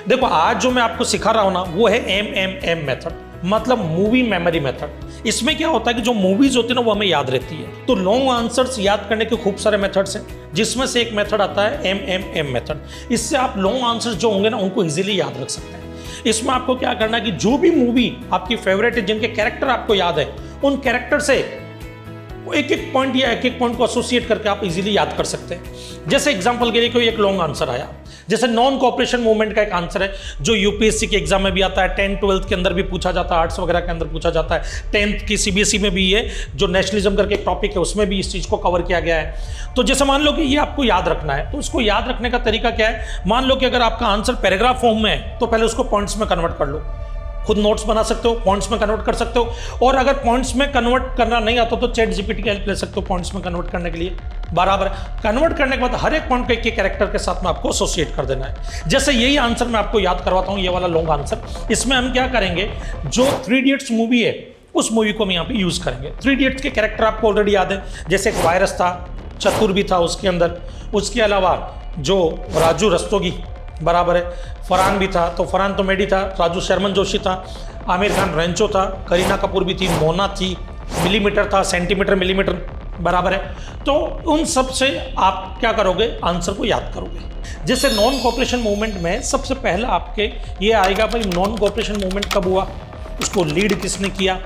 देखो आज जो मैं आपको सिखा रहा हूं ना वो है MMM मेथड, मतलब मूवी मेमोरी मेथड। इसमें क्या होता है कि जो मूवीज होती है ना वो हमें याद रहती है। तो लॉन्ग आंसर्स याद करने के खूब सारे मेथड्स हैं, जिसमें से एक मेथड आता है MMM मेथड। इससे आप लॉन्ग आंसर्स जो होंगे ना उनको इजीली याद रख सकते हैं। इसमें आपको क्या करना है कि जो भी मूवी आपकी फेवरेट है, जिनके कैरेक्टर आपको याद है, उन कैरेक्टर से एक एक पॉइंट या एक एक पॉइंट को एसोसिएट करके आप इजीली याद कर सकते हैं। जैसे एग्जांपल के लिए कोई एक लॉन्ग आंसर आया, जैसे नॉन कोऑपरेशन मूवमेंट का एक आंसर है जो यूपीएससी के एग्जाम में भी आता है, 10th 12th के अंदर भी पूछा जाता है, आर्ट्स वगैरह के अंदर पूछा जाता है, 10th की सीबीएसई में भी ये जो नेशनलिज्म करके एक टॉपिक है उसमें भी इस चीज को कवर किया गया है। तो जैसे मान लो कि ये आपको याद रखना है, तो उसको याद रखने का तरीका क्या है, मान लो कि अगर आपका आंसर पैराग्राफ फॉर्म में है तो पहले उसको पॉइंट्स में कन्वर्ट कर लो। खुद नोट्स बना सकते हो, पॉइंट्स में कन्वर्ट कर सकते हो, और अगर पॉइंट्स में कन्वर्ट करना नहीं आता तो चैट जीपीटी की हेल्प ले सकते हो पॉइंट्स में कन्वर्ट करने के लिए। बराबर कन्वर्ट करने के बाद हर एक पॉइंट को एक कैरेक्टर के साथ में आपको एसोसिएट कर देना है। जैसे यही आंसर मैं आपको याद करवाता हूं, ये वाला लॉन्ग आंसर। इसमें हम क्या करेंगे, जो 3 इडियट्स मूवी है उस मूवी को हम यहाँ पे यूज करेंगे। 3 इडियट्स के कैरेक्टर आपको ऑलरेडी याद है, जैसे एक वायरस था, चतुर भी था उसके अंदर, उसके अलावा जो राजू रस्तोगी बराबर है, फरहान भी था, तो फरहान तो मेडी था, राजू शर्मन जोशी था, आमिर खान रेंचो था, करीना कपूर भी थी, मोना थी, मिलीमीटर था, सेंटीमीटर मिलीमीटर बराबर है। तो उन सब से आप क्या करोगे, आंसर को याद करोगे। जैसे नॉन कोऑपरेशन मूवमेंट में सबसे पहला आपके ये आएगा भाई, नॉन कोऑपरेशन मूवमेंट कब हुआ, उसको लीड किसने किया,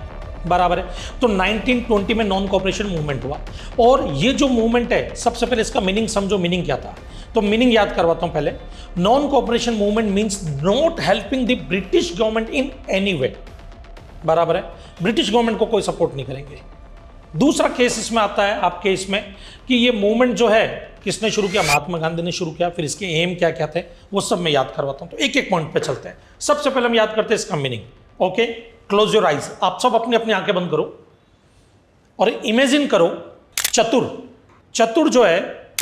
बराबर है। तो 1920 में नॉन कोऑपरेशन मूवमेंट हुआ। और ये जो मूवमेंट है, सबसे पहले इसका मीनिंग समझो, मीनिंग क्या था, तो मीनिंग याद करवाता हूं पहले। Non cooperation movement means not helping the British government in any way, बराबर है, ब्रिटिश गवर्नमेंट को कोई सपोर्ट नहीं करेंगे। दूसरा केस इसमें आता है आपके इसमें कि ये मूवमेंट जो है किसने शुरू किया, महात्मा गांधी ने शुरू किया, फिर इसके एम क्या क्या थे वो सब मैं याद करवाता हूं। तो एक एक पॉइंट पे चलते हैं। सबसे पहले हम याद करते हैं इसका meaning. Okay, close your eyes, आप सब अपनी अपनी आंखें बंद करो और इमेजिन करो चतुर। चतुर जो है,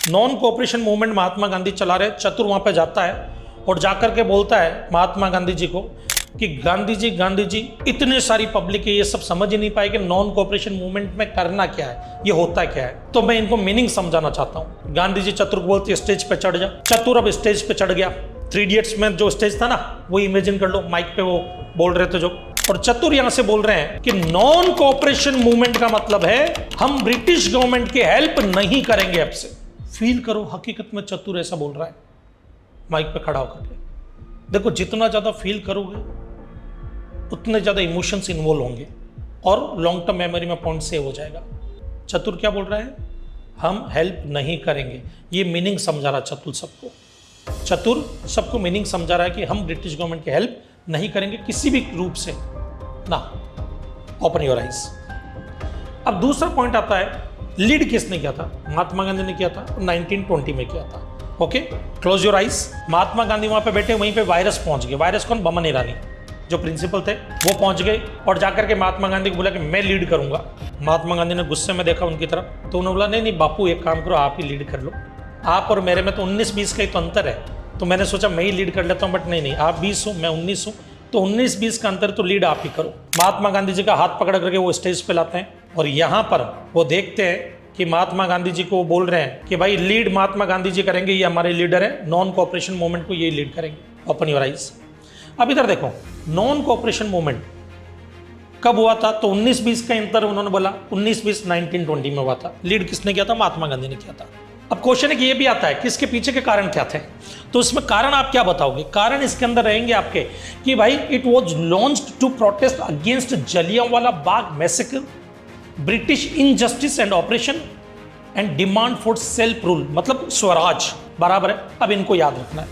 non cooperation movement Mahatma Gandhi चला रहे, चतुर वहां पे जाता है और जाकर के बोलता है महात्मा गांधी जी को कि गांधी जी इतने सारी पब्लिक है, ये सब समझ ही नहीं पाए कि नॉन कोऑपरेशन मूवमेंट में करना क्या है, ये होता क्या है। तो मैं इनको मीनिंग समझाना चाहता हूँ। गांधी जी चतुर को बोलते स्टेज पे चढ़ जा। चतुर अब स्टेज पे चढ़ गया। 3 इडियट्स में जो स्टेज था ना, वो इमेजिन कर लो, माइक पे वो बोल रहे थे जो, और चतुर यहां से बोल रहे हैं कि नॉन कोऑपरेशन मूवमेंट का मतलब है हम ब्रिटिश गवर्नमेंट की हेल्प नहीं करेंगे अब से। फील करो, हकीकत में चतुर ऐसा बोल रहा है माइक पे खड़ा होकर के। देखो, जितना ज्यादा फील करोगे उतने ज्यादा इमोशंस इन्वॉल्व होंगे और लॉन्ग टर्म मेमोरी में पॉइंट सेव हो जाएगा। चतुर क्या बोल रहा है, हम हेल्प नहीं करेंगे। ये मीनिंग समझा रहा चतुर सबको। चतुर सबको मीनिंग समझा रहा है कि हम ब्रिटिश गवर्नमेंट की हेल्प नहीं करेंगे किसी भी रूप से ना। Open your eyes. अब दूसरा पॉइंट आता है, लीड किसने किया था, महात्मा गांधी ने किया था, 1920 में किया था। Okay, close your eyes. Mahatma Gandhi वहां पे बैठे, वहीं पे वायरस पहुंच गए। वायरस कौन, बमन ईरानी जो प्रिंसिपल थे, वो पहुंच गए और जाकर के महात्मा गांधी को बोला कि मैं लीड करूंगा। महात्मा गांधी ने गुस्से में देखा उनकी तरफ, तो उन्होंने बोला नहीं नहीं बापू, एक काम करो, आप ही लीड कर लो। आप और मेरे में तो 19-20 का ही तो अंतर है, तो मैंने सोचा मैं ही लीड कर लेता हूँ, बट नहीं, आप 20 हो, मैं 19 हूँ, तो 19-20 का अंतर, तो लीड आप ही करो। महात्मा गांधी जी का हाथ पकड़ करके वो स्टेज पे लाते हैं और यहाँ पर वो देखते हैं कि महात्मा गांधी जी को वो बोल रहे हैं कि भाई लीड महात्मा गांधी जी करेंगे, ये हमारे लीडर है, नॉन कोऑपरेशन मूवमेंट को ये लीड करेंगे। Open your eyes. अब इधर देखो, नॉन कोऑपरेशन मूवमेंट कब हुआ था, तो 19-20 का अंतर उन्होंने बोला, 19-20 1920 में हुआ था। लीड किसने किया था, महात्मा गांधी ने किया था। अब क्वेश्चन है कि ये भी आता है कि इसके पीछे के कारण क्या थे, तो इसमें कारण आप क्या बताओगे। कारण इसके अंदर रहेंगे आपके कि भाई it was launched to protest against Jallianwala Bagh massacre, British injustice and operation and demand for self rule, मतलब स्वराज, बराबर है। अब इनको याद रखना है।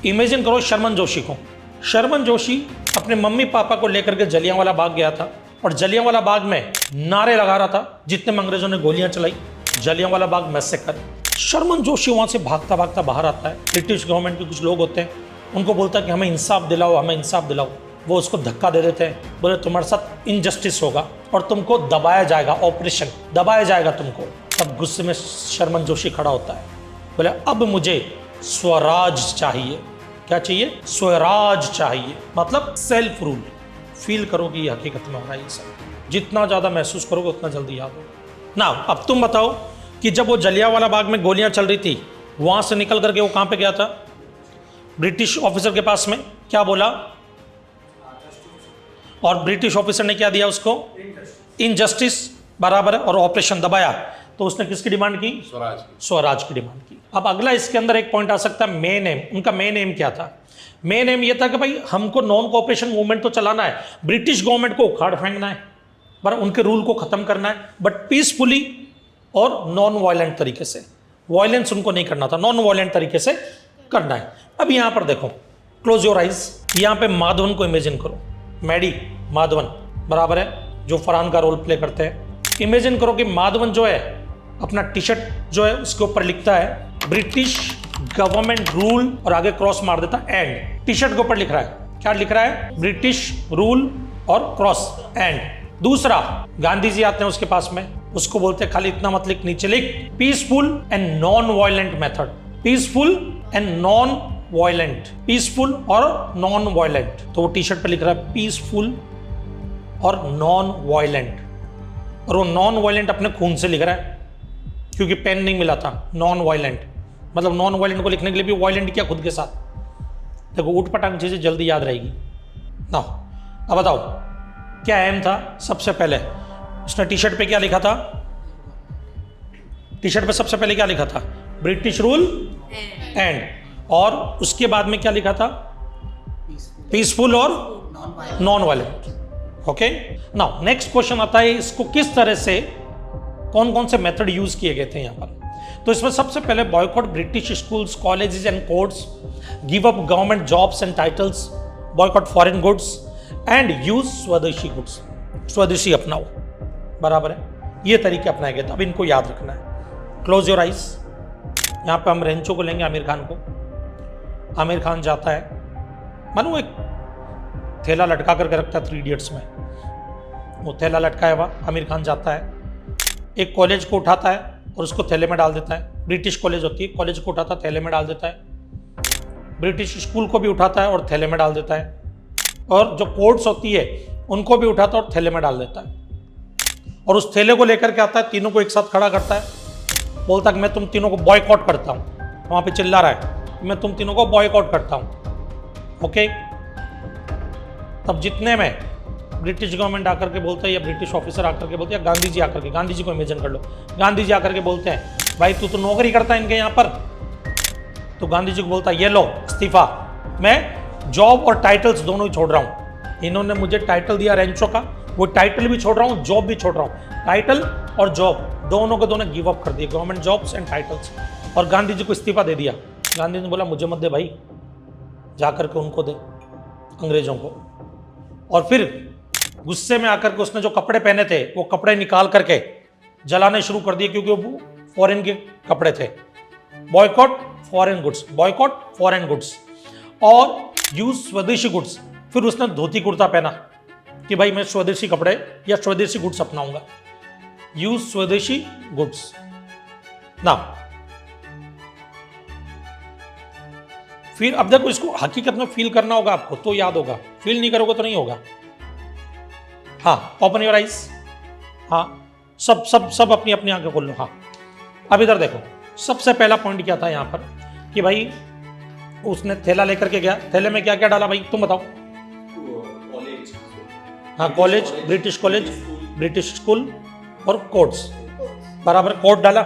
इमेजिन करो शर्मन जोशी को। शर्मन जोशी अपने मम्मी पापा को लेकर के जलियांवाला बाग गया था और जलियांवाला बाग में नारे लगा रहा था, जितने में अंग्रेजों ने गोलियां चलाई, जलियांवाला बाग मैसेकर। शर्मन जोशी वहां से भागता भागता बाहर आता है। ब्रिटिश गवर्नमेंट के कुछ लोग होते हैं, उनको बोलता है कि हमें इंसाफ दिलाओ, हमें इंसाफ दिलाओ। वो उसको धक्का दे देते हैं, बोले तुम्हारे साथ इनजस्टिस होगा और तुमको दबाया जाएगा, ऑपरेशन दबाया जाएगा तुमको। तब गुस्से में शर्मन जोशी खड़ा होता है, बोले अब मुझे स्वराज चाहिए। क्या चाहिए, स्वराज चाहिए, मतलब सेल्फ रूल। फील करोगे ये हकीकत में हो रहा है ये सब। जितना ज़्यादा महसूस करोगे उतना जल्दी याद होगा ना। अब तुम बताओ कि जब वो जलियांवाला बाग में गोलियां चल रही थी, वहां से निकल करके वो कहाँ पे गया था, ब्रिटिश ऑफिसर के पास में क्या बोला, और ब्रिटिश ऑफिसर ने क्या दिया उसको, इनजस्टिस, बराबर है, और ऑपरेशन दबाया, तो उसने किसकी डिमांड की, स्वराज की डिमांड की। अब अगला इसके अंदर एक पॉइंट आ सकता है, मेन एम, उनका मेन एम क्या था, मेन एम ये था कि भाई हमको नॉन कोऑपरेशन मूवमेंट तो चलाना है, ब्रिटिश गवर्नमेंट को उखाड़ फेंकना है, पर उनके रूल को खत्म करना है, बट पीसफुली और नॉन वायलेंट तरीके से, वायलेंस उनको नहीं करना था, नॉन वायलेंट तरीके से करना है। अब यहां पर देखो, क्लोज योर आइज, यहां पे माधवन को इमेजिन करो, मैडी माधवन, बराबर है, जो फरहान का रोल प्ले करते हैं। इमेजिन करो कि माधवन जो है अपना टी शर्ट जो है उसके ऊपर लिखता है ब्रिटिश गवर्नमेंट रूल, और आगे क्रॉस मार देता एंड। टी शर्ट के ऊपर लिख रहा है, क्या लिख रहा है, ब्रिटिश रूल और क्रॉस एंड। दूसरा, गांधी जी आते हैं उसके पास में, उसको बोलते हैं खाली इतना मत लिख, नीचे लिख peaceful and non violent method, peaceful and non violent, peaceful और नॉन वायलेंट। तो वो टी शर्ट पे लिख रहा है पीसफुल और नॉन वायलेंट, और वो नॉन वायलेंट अपने खून से लिख रहा है क्योंकि पेन नहीं मिला था, नॉन वायलेंट, मतलब नॉन वायलेंट को लिखने के लिए भी वायलेंट किया खुद के साथ। देखो ऊटपटांग चीजें जल्दी याद रहेगी ना। अब बताओ क्या एम था, सबसे पहले उसने टी शर्ट पे क्या लिखा था, टी शर्ट पे सबसे पहले क्या लिखा था, ब्रिटिश रूल एंड, और उसके बाद में क्या लिखा था, पीसफुल और non violent. Okay, now next question आता है, इसको किस तरह से, कौन कौन से मेथड यूज किए गए थे यहां पर। तो इसमें सबसे पहले boycott British schools, colleges and courts, give up government jobs and titles, boycott foreign goods and use स्वदेशी गुड्स, स्वदेशी अपनाओ, बराबर है, ये तरीके अपनाए गए थे। अब इनको याद रखना है। क्लोज योर आइज, यहां पे हम रेंचो को लेंगे, आमिर खान को। आमिर खान जाता है, मानो एक थैला लटका करके रखता है 3 इडियट्स में, वो थैला लटकाया हुआ आमिर खान जाता है, एक कॉलेज को उठाता है और उसको थैले में डाल देता है, ब्रिटिश कॉलेज होती है, कॉलेज को उठाता है थैले में डाल देता है, ब्रिटिश स्कूल को भी उठाता है और थैले में डाल देता है, और जो कोर्ट्स होती है उनको भी उठाता है और थैले में डाल देता है, और उस थैले को लेकर के आता है, तीनों को एक साथ खड़ा करता है, बोलता है कि मैं तुम तीनों को बॉयकॉट करता हूं। वहां पे चिल्ला रहा है मैं तुम तीनों को बॉयकॉट करता हूं। ओके, तब जितने में ब्रिटिश गवर्नमेंट आकर के बोलते हैं, या ब्रिटिश ऑफिसर आकर के बोलते हैं, या गांधी जी आकर के, गांधी जी को इमेजिन कर लो, गांधी जी आकर के बोलते हैं भाई तू तो नौकरी करता है इनके यहाँ पर, तो गांधी जी को बोलता है ये लो इस्तीफा, मैं जॉब और टाइटल्स दोनों ही छोड़ रहा हूँ, इन्होंने मुझे टाइटल दिया रेंचो का, वो टाइटल भी छोड़ रहा हूँ, जॉब भी छोड़ रहा हूँ, टाइटल और जॉब दोनों के दोनों गिव अप कर दिए, गवर्नमेंट जॉब्स एंड टाइटल्स, और गांधी जी को इस्तीफा दे दिया। गांधी ने बोला मुझे मत दे भाई, जाकर के उनको दे, अंग्रेजों को। और फिर गुस्से में आकर के उसने जो कपड़े पहने थे वो कपड़े निकाल करके जलाने शुरू कर दिए, क्योंकि वो फॉरेन के कपड़े थे। Boycott foreign goods, boycott foreign goods, और यूज स्वदेशी गुड्स। फिर उसने धोती कुर्ता पहना कि भाई मैं स्वदेशी कपड़े या स्वदेशी गुड्स अपनाऊंगा, यूज स्वदेशी गुड्स ना। फिर अब देखो इसको हकीकत में फील करना होगा आपको तो याद होगा, फील नहीं करोगे तो नहीं होगा। हाँ, ओपन योर आइज, हाँ सब सब सब अपनी अपनी आंखें खोल लो। हाँ, अब इधर देखो, सबसे पहला पॉइंट क्या था यहाँ पर कि भाई उसने थैला लेकर के गया, थैले में क्या क्या डाला भाई तुम बताओ। हाँ, कॉलेज, ब्रिटिश स्कूल और कोर्ट्स, बराबर कोर्ट डाला।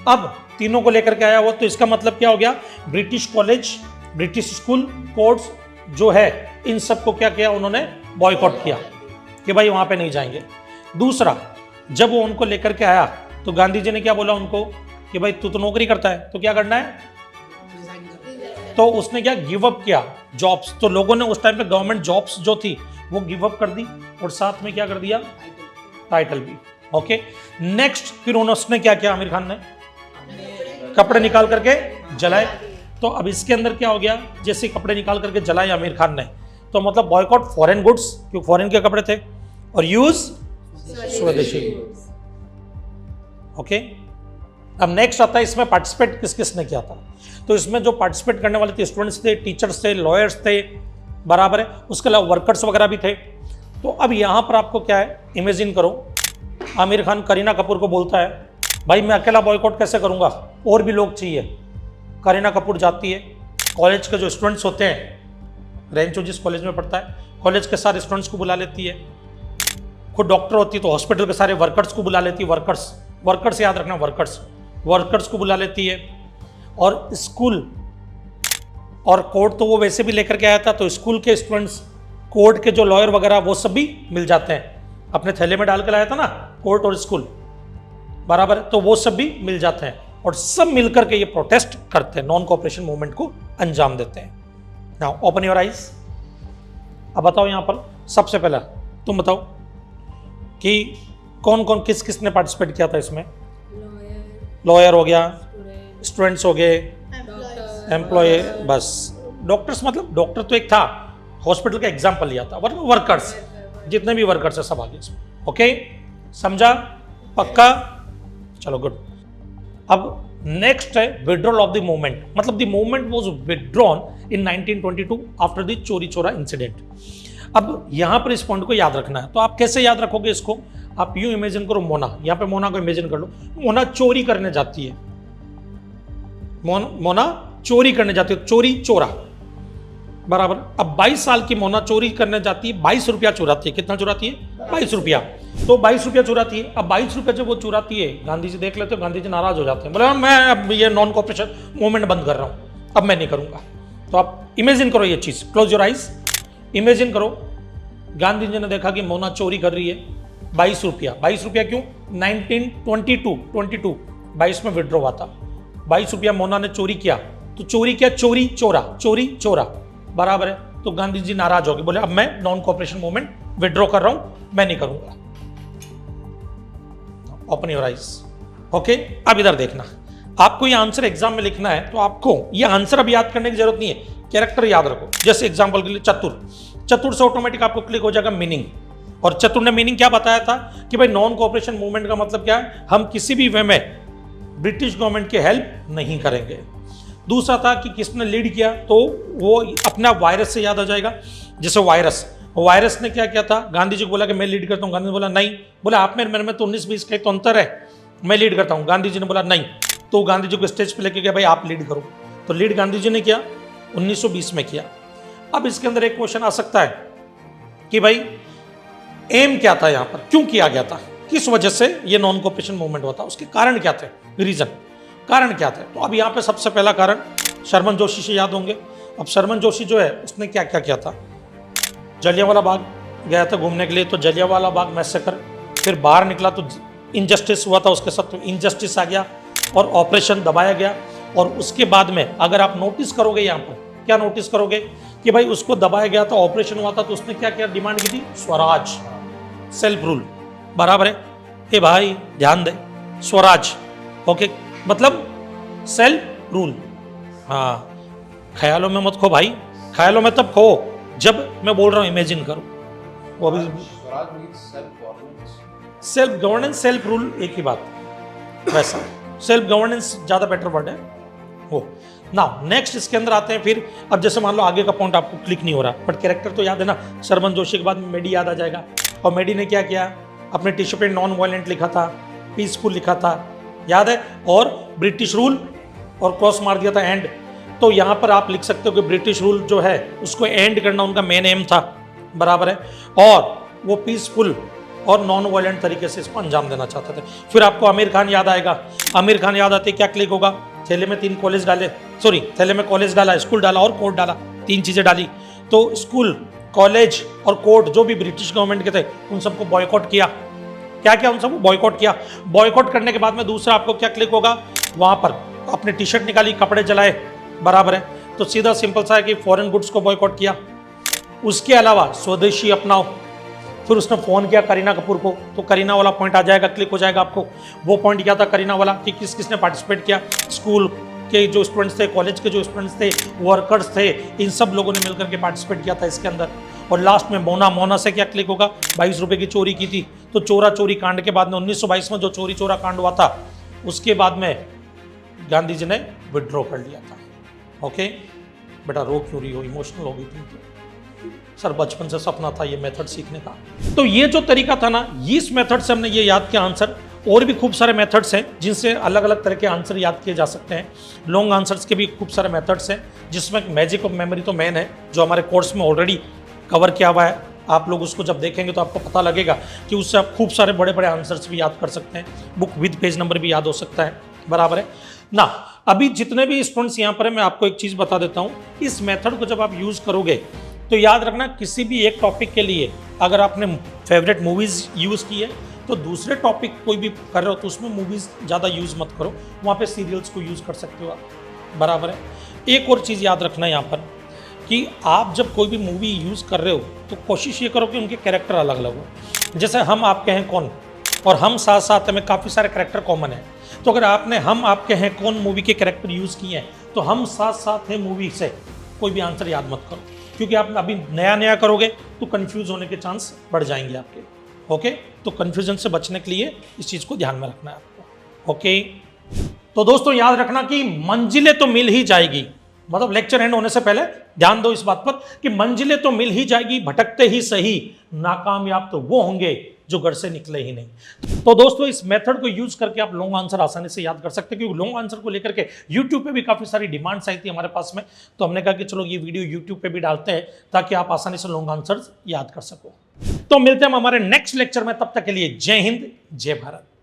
अब तीनों को लेकर के आया वो, तो इसका मतलब क्या हो गया, British college, British school, courts जो है इन सबको क्या किया उन्होंने, बॉयकॉट किया कि भाई वहां पे नहीं जाएंगे। दूसरा, जब वो उनको लेकर के आया तो गांधी जी ने क्या बोला उनको कि भाई तू तो नौकरी करता है तो क्या करना है, तो उसने क्या गिव अप किया जॉब्स। तो लोगों ने उस टाइम पे गवर्नमेंट जॉब्स जो थी वो गिव अप कर दी, और साथ में क्या कर दिया, टाइटल भी। ओके, नेक्स्ट फिर उसने क्या किया, आमिर खान ने कपड़े निकाल करके जलाए। तो अब इसके अंदर क्या हो गया, जैसे कपड़े निकाल करके जलाए आमिर खान ने, तो मतलब बॉयकॉट फॉरेन गुड्स क्योंकि फॉरेन के कपड़े थे, और यूज स्वदेशी। ओके, अब नेक्स्ट आता है इसमें पार्टिसिपेट किस किस ने किया था। तो इसमें जो पार्टिसिपेट करने वाले थे स्टूडेंट्स थे, टीचर्स थे, लॉयर्स थे, बराबर है, उसके अलावा वर्कर्स वगैरह भी थे। तो अब यहां पर आपको क्या है, इमेजिन करो आमिर खान करीना कपूर को बोलता है भाई मैं अकेला बॉयकॉट कैसे करूंगा, और भी लोग चाहिए। करीना कपूर जाती है, कॉलेज के जो स्टूडेंट्स होते हैं, रेंचो जिस कॉलेज में पढ़ता है, कॉलेज के सारे स्टूडेंट्स को बुला लेती है। खुद डॉक्टर होती है तो हॉस्पिटल के सारे वर्कर्स को बुला लेती है, वर्कर्स याद रखना, वर्कर्स को बुला लेती है। और स्कूल और कोर्ट तो वो वैसे भी लेकर के आया था, तो स्कूल के स्टूडेंट्स, कोर्ट के जो लॉयर वगैरह वो सब भी मिल जाते हैं, अपने थैले में डाल कर लाया था ना कोर्ट और स्कूल, बराबर, तो वो सब भी मिल जाते हैं और सब मिलकर के ये प्रोटेस्ट करते हैं, नॉन कोऑपरेशन मूवमेंट को अंजाम देते हैं। Now open your eyes. अब बताओ यहां पर सबसे पहला तुम बताओ कि कौन कौन किसने पार्टिसिपेट किया था इसमें? लॉयर हो गया, स्टूडेंट्स हो गए, एम्प्लॉय, बस डॉक्टर्स, मतलब डॉक्टर तो एक था, हॉस्पिटल का एग्जाम्पल लिया था, वर्कर्स, जितने भी वर्कर्स है सब आ गए इसमें। ओके, समझा? पक्का? चलो गुड। अब नेक्स्ट है विड्रॉल ऑफ द मूवमेंट, मतलब the movement was withdrawn in 1922 after the चोरी चोरा इंसिडेंट। अब यहां पर इस पॉइंट को याद रखना है, तो आप कैसे याद रखोगे इसको? आप यूं इमेजिन करो, मोना, यहां पे मोना को इमेजिन कर लो, मोना चोरी करने जाती है, मोना चोरी करने जाती है, चोरी चोरा, बराबर। अब 22 साल की मोना चोरी करने जाती है, 22 रुपया चुराती है। कितना चुराती है? 22 रुपया। तो 22 रुपया चुराती है। अब 22 रुपये जब वो चुराती है, गांधी जी देख लेते हो, गांधी जी नाराज हो जाते हैं, बोले मैं अब ये नॉन कोऑपरेशन मूवमेंट बंद कर रहा हूं, अब मैं नहीं करूंगा। तो आप इमेजिन करो ये चीज, क्लोज योर आइज, इमेजिन करो, गांधी जी ने देखा कि मोना चोरी कर रही है, 22 रुपया। 22 रुपया क्यों? 1922 22 में विड्रॉ हुआ था, 22 रुपया मोना ने चोरी किया, तो चोरी किया, चोरी चोरा, बराबर है। तो गांधी जी नाराज हो गए, बोले अब मैं नॉन कोऑपरेशन मूवमेंट विड्रॉ कर रहा हूं, मैं नहीं करूंगा। Open your eyes. ओके, अब इधर देखना, आपको ये आंसर एग्जाम में लिखना है, तो आपको ये आंसर अब याद करने की जरूरत नहीं है, कैरेक्टर याद रखो। जैसे एग्जांपल के लिए चतुर से ऑटोमेटिक आपको क्लिक हो जाएगा मीनिंग, और चतुर ने मीनिंग क्या बताया था कि भाई नॉन कोऑपरेशन मूवमेंट का मतलब क्या है, हम किसी भी वे में ब्रिटिश गवर्नमेंट की हेल्प नहीं करेंगे। दूसरा था कि किसने लीड किया, तो वो अपना वायरस से याद आ जाएगा। जैसे वायरस ने क्या किया था, गांधी जी को बोला कि मैं लीड करता हूं, गांधी ने बोला नहीं, बोला आप मेरे में तो 19-20 का तो अंतर है, मैं लीड करता हूं, गांधी जी ने बोला नहीं, तो गांधी जी को स्टेज पे लेके गया, भाई आप लीड करो, तो लीड गांधी जी ने किया, 1920 में किया। अब इसके अंदर एक क्वेश्चन आ सकता है कि भाई एम क्या था, यहां पर क्यों किया गया था, किस वजह से ये नॉन कोऑपरेशन मूवमेंट हुआ था, उसके कारण क्या थे, रीजन, कारण क्या थे? तो अब यहाँ पे सबसे पहला कारण शरमन जोशी से याद होंगे। अब शरमन जोशी जो है उसने क्या क्या किया था, जलियांवाला बाग गया था घूमने के लिए, तो जलियांवाला बाग मैसेकर, फिर बाहर निकला तो इनजस्टिस हुआ था उसके साथ, तो इनजस्टिस आ गया और ऑपरेशन दबाया गया। और उसके बाद में अगर आप नोटिस करोगे, यहाँ पर क्या नोटिस करोगे कि भाई उसको दबाया गया था, ऑपरेशन हुआ था, तो उसने क्या क्या डिमांड की थी, स्वराज, सेल्फ रूल, बराबर है कि भाई ध्यान दे, स्वराज, ओके, मतलब सेल्फ रूल। हाँ, ख्यालों में मत खो भाई, ख्यालों में तब खो जब मैं बोल रहा हूं इमेजिन करो। वो अभी सेल्फ गवर्नेंस, सेल्फ रूल एक ही बात, वैसा सेल्फ गवर्नेंस ज्यादा बेटर वर्ड है वो। नाउ नेक्स्ट इसके अंदर आते हैं फिर, अब जैसे मान लो आगे का पॉइंट आपको क्लिक नहीं हो रहा, बट कैरेक्टर तो याद है ना, शरमन जोशी के बाद मेडी याद आ जाएगा। और मेडी ने क्या किया, अपने टिश्यू पे नॉन वायलेंट लिखा था, पीसफुल लिखा था, याद है, और ब्रिटिश रूल और क्रॉस मार दिया था एंड। तो यहाँ पर आप लिख सकते हो कि ब्रिटिश रूल जो है उसको एंड करना उनका मेन एम था, बराबर है, और वो पीसफुल और नॉन वायलेंट तरीके से इसको अंजाम देना चाहते थे। फिर आपको आमिर खान याद आएगा, आमिर खान याद आते क्या क्लिक होगा, थैले में 3 कॉलेज डाले, सॉरी थैले में कॉलेज डाला, स्कूल डाला और कोर्ट डाला, 3 चीजें डाली। तो स्कूल, कॉलेज और कोर्ट जो भी ब्रिटिश गवर्नमेंट के थे उन सबको बॉयकॉट किया। क्या क्या उन सबको बॉयकॉट किया। बॉयकॉट करने के बाद में दूसरा आपको क्या क्लिक होगा, वहां पर अपने टी शर्ट निकाली, कपड़े जलाए, बराबर है। तो सीधा सिंपल सा है कि फॉरेन गुड्स को बॉयकॉट किया। उसके अलावा स्वदेशी अपनाओ। फिर उसने फोन किया करीना कपूर को, तो करीना वाला पॉइंट आ जाएगा, क्लिक हो जाएगा आपको। वो पॉइंट क्या था करीना वाला, कि किस किसने पार्टिसिपेट किया, स्कूल के जो स्टूडेंट्स थे, कॉलेज के जो स्टूडेंट्स थे, वर्कर्स थे, इन सब लोगों ने मिलकर के पार्टिसिपेट किया था इसके अंदर। और लास्ट में मोना से क्या क्लिक होगा, 22 रुपए की चोरी की थी। तो चोरा चोरी कांड के बाद में 1922 में जो चोरी चोरा कांड हुआ था, उसके बाद में गांधी जी ने विड्रॉ कर लिया था। ओके बेटा, रो क्यों रही हो, इमोशनल हो गई थी? सर बचपन से सपना था ये मेथड सीखने का। तो ये जो तरीका था ना, इस मेथड से हमने ये याद किया आंसर, और भी खूब सारे मेथड्स हैं जिनसे अलग अलग तरह के आंसर याद किए जा सकते हैं। लॉन्ग आंसर्स के भी खूब सारे मेथड्स हैं, जिसमें मैजिक ऑफ मेमोरी तो मेन है, जो हमारे कोर्स में ऑलरेडी कवर किया हुआ है। आप लोग उसको जब देखेंगे तो आपको पता लगेगा कि उससे आप खूब सारे बड़े बड़े आंसर्स भी याद कर सकते हैं। बुक विद पेज नंबर भी याद हो सकता है, बराबर है ना। अभी जितने भी स्टूडेंट्स यहाँ पर है, मैं आपको एक चीज़ बता देता हूँ, इस मेथड को जब आप यूज़ करोगे तो याद रखना, किसी भी एक टॉपिक के लिए अगर आपने फेवरेट मूवीज़ यूज़ की है तो दूसरे टॉपिक कोई भी कर रहे हो तो उसमें मूवीज़ ज़्यादा यूज़ मत करो, वहाँ पे सीरियल्स को यूज़ कर सकते हो आप, बराबर है। एक और चीज़ याद रखना यहाँ पर कि आप जब कोई भी मूवी यूज़ कर रहे हो तो कोशिश ये करो कि उनके कैरेक्टर अलग अलग हो। जैसे हम आपके हैं कौन और हम साथ साथ में काफ़ी सारे कैरेक्टर कॉमन है, तो अगर आपने हम आपके हैं कौन मूवी के कैरेक्टर यूज़ किए हैं तो हम साथ साथ हैं मूवी से कोई भी आंसर याद मत करो, क्योंकि आप अभी नया नया करोगे तो कंफ्यूज होने के चांस बढ़ जाएंगे आपके। ओके, तो कंफ्यूजन से बचने के लिए इस चीज़ को ध्यान में रखना है आपको। ओके, तो दोस्तों याद रखना कि मंजिलें तो मिल ही जाएगी, मतलब लेक्चर एंड होने से पहले ध्यान दो इस बात पर कि मंजिलें तो मिल ही जाएगी, भटकते ही सही, नाकामयाब तो वो होंगे जो घर से निकले ही नहीं। तो दोस्तों इस मेथड को यूज करके आप लॉन्ग आंसर आसानी से याद कर सकते हैं, क्योंकि लॉन्ग आंसर को लेकर के यूट्यूब पे भी काफी सारी डिमांड्स आई थी हमारे पास में, तो हमने कहा कि चलो ये वीडियो यूट्यूब पे भी डालते हैं ताकि आप आसानी से लॉन्ग आंसर याद कर सको। तो मिलते हैं हम हमारे नेक्स्ट लेक्चर में, तब तक के लिए जय हिंद, जय भारत।